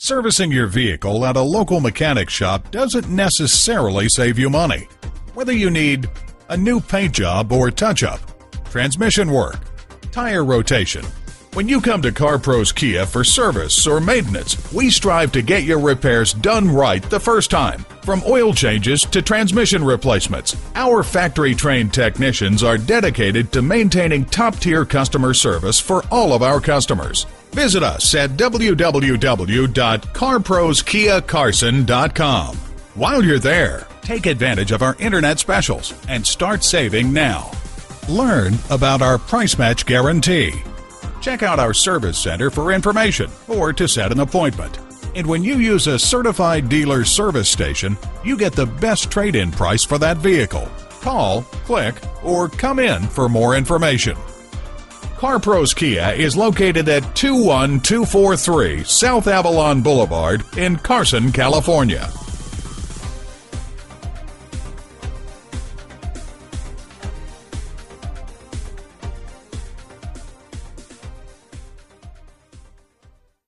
Servicing your vehicle at a local mechanic shop doesn't necessarily save you money. Whether you need a new paint job or touch-up, transmission work, tire rotation. When you come to CarPros Kia for service or maintenance, we strive to get your repairs done right the first time. From oil changes to transmission replacements, our factory-trained technicians are dedicated to maintaining top-tier customer service for all of our customers. Visit us at www.carproskiacarson.com. While you're there, take advantage of our internet specials and start saving now. Learn about our price match guarantee. Check out our service center for information or to set an appointment. And when you use a certified dealer service station, you get the best trade-in price for that vehicle. Call, click, or come in for more information. CarPros Kia is located at 21243 South Avalon Boulevard in Carson, California.